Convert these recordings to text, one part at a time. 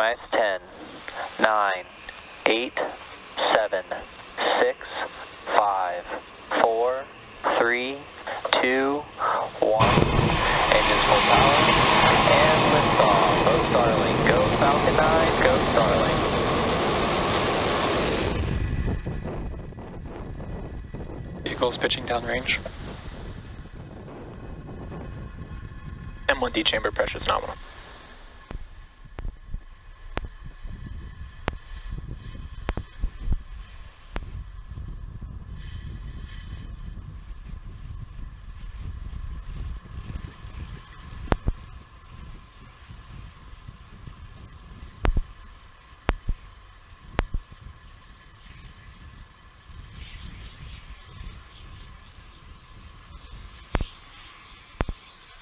minus 10, 9, 8, 7, 6, 5, 4, 3, 2, 1. Engines full power. And liftoff. Go Starlink. Go Falcon 9. Go Starlink. Vehicles pitching downrange. M1D chamber pressure is nominal.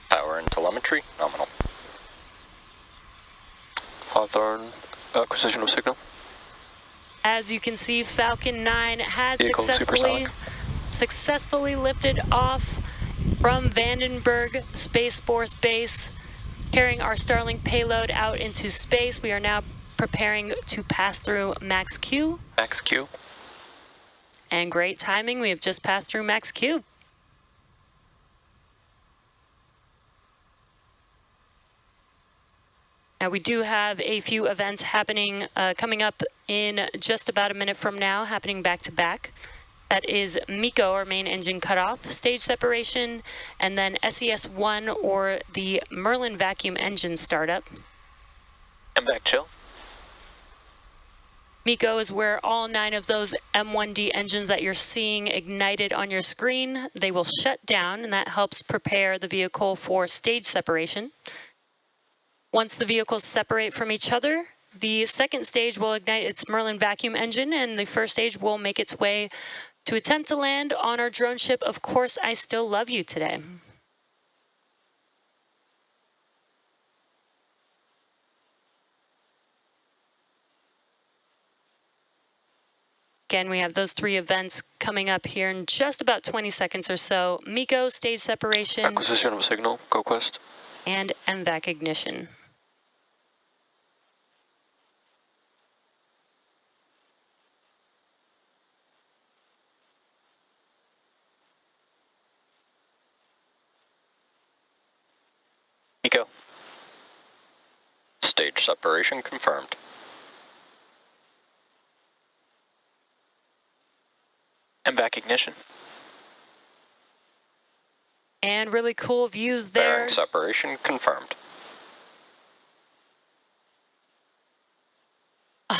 Power and telemetry, nominal. Hawthorne, acquisition of signal. As you can see, Falcon 9 has Vehicle successfully lifted off from Vandenberg Space Force Base, carrying our Starlink payload out into space. We are now preparing to pass through Max Q. Max Q. And great timing, we have just passed through Max Q. Now we do have a few events happening, coming up in just about a minute from now, happening back to back. That is MECO, our main engine cutoff, stage separation, and then SES-1, or the Merlin vacuum engine startup. And back chill. MECO is where all 9 of those M1D engines that you're seeing ignited on your screen, they will shut down, and that helps prepare the vehicle for stage separation. Once the vehicles separate from each other, the second stage will ignite its Merlin vacuum engine, and the first stage will make its way to attempt to land on our drone ship, Of Course I Still Love You, today. Again, we have those 3 events coming up here in just about 20 seconds or so. MECO, stage separation. Acquisition of signal, GoQuest. And MVAC ignition. MECO. Stage separation confirmed. MVAC ignition. And really cool views there. Bearing separation confirmed.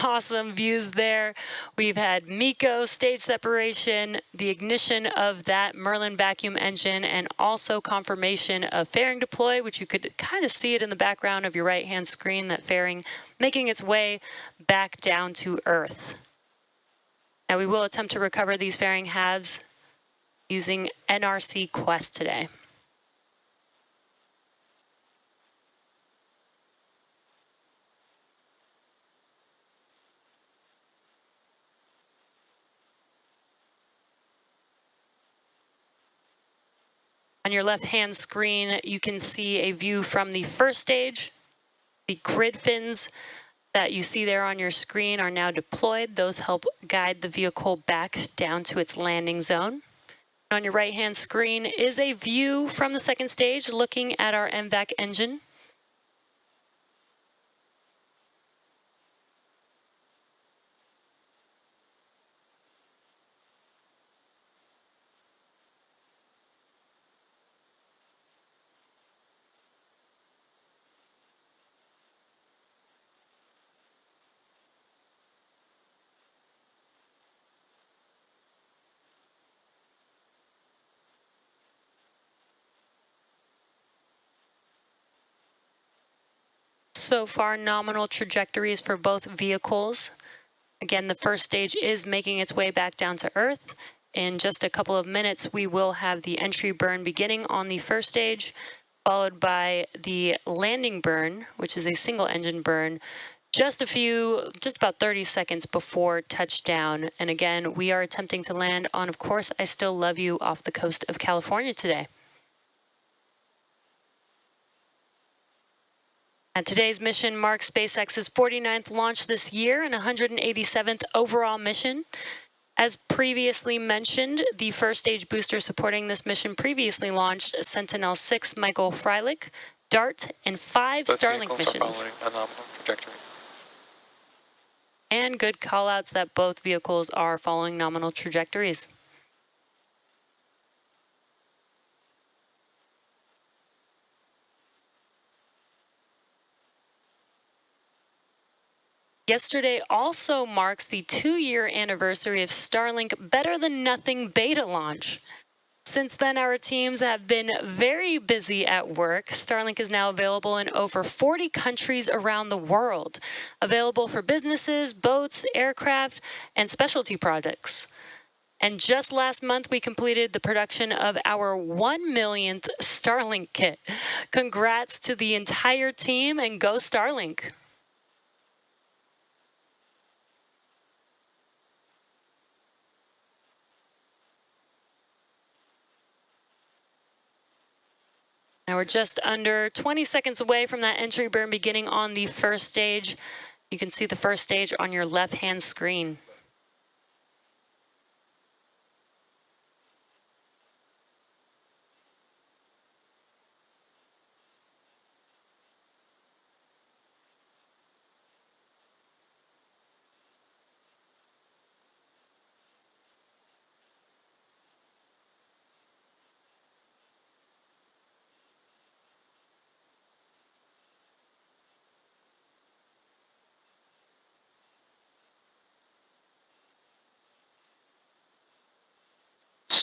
Awesome views there. We've had MECO, stage separation, the ignition of that Merlin vacuum engine, and also confirmation of fairing deploy, which you could kind of see it in the background of your right-hand screen, that fairing making its way back down to Earth. Now we will attempt to recover these fairing halves using NRC Quest today. On your left-hand screen, you can see a view from the first stage. The grid fins that you see there on your screen are now deployed. Those help guide the vehicle back down to its landing zone. On your right-hand screen is a view from the second stage looking at our MVAC engine. So far, nominal trajectories for both vehicles. Again, the first stage is making its way back down to Earth. In just a couple of minutes, we will have the entry burn beginning on the first stage, followed by the landing burn, which is a single engine burn, just about 30 seconds before touchdown. And again, we are attempting to land on, Of Course I Still Love You, off the coast of California today. And today's mission marks SpaceX's 49th launch this year and 187th overall mission. As previously mentioned, the first stage booster supporting this mission previously launched Sentinel-6 Michael Freilich, DART, and 5 Starlink missions. And good callouts that both vehicles are following nominal trajectories. Yesterday also marks the 2-year anniversary of Starlink Better Than Nothing beta launch. Since then, our teams have been very busy at work. Starlink is now available in over 40 countries around the world, available for businesses, boats, aircraft, and specialty projects. And just last month, we completed the production of our 1 millionth Starlink kit. Congrats to the entire team, and go Starlink! Now we're just under 20 seconds away from that entry burn beginning on the first stage. You can see the first stage on your left-hand screen.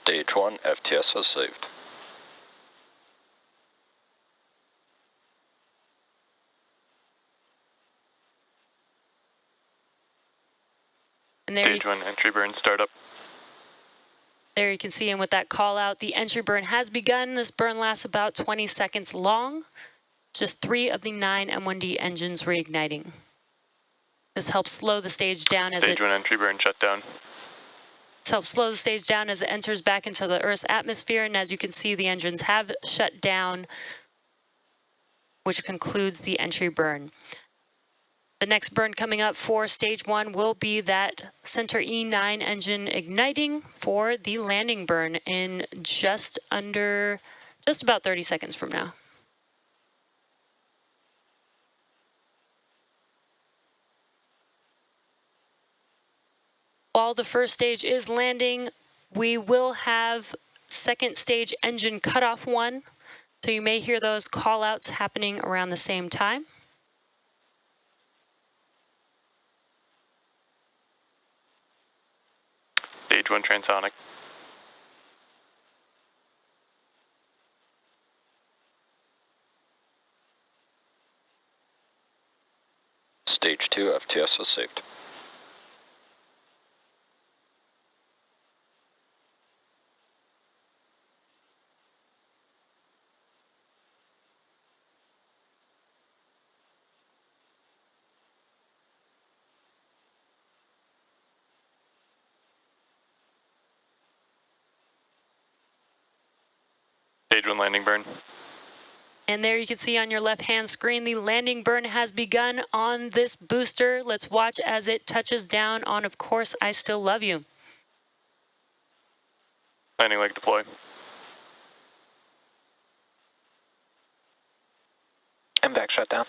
Stage 1 FTS was saved. And there Stage 1 entry burn startup. There you can see him with that call out. The entry burn has begun. This burn lasts about 20 seconds long. Just 3 of the 9 M1D engines reigniting. This helps slow the stage down as Stage 1 entry burn shut down. This helps slow the stage down as it enters back into the Earth's atmosphere. And as you can see, the engines have shut down, which concludes the entry burn. The next burn coming up for stage 1 will be that Center E9 engine igniting for the landing burn in just about 30 seconds from now. While the first stage is landing, we will have second stage engine cutoff 1. So you may hear those call outs happening around the same time. Stage 1 transonic. Stage 2 FTS was saved. Stage 1 landing burn. And there you can see on your left-hand screen, the landing burn has begun on this booster. Let's watch as it touches down on, of course, I Still Love You. Landing leg deploy. And back shutdown.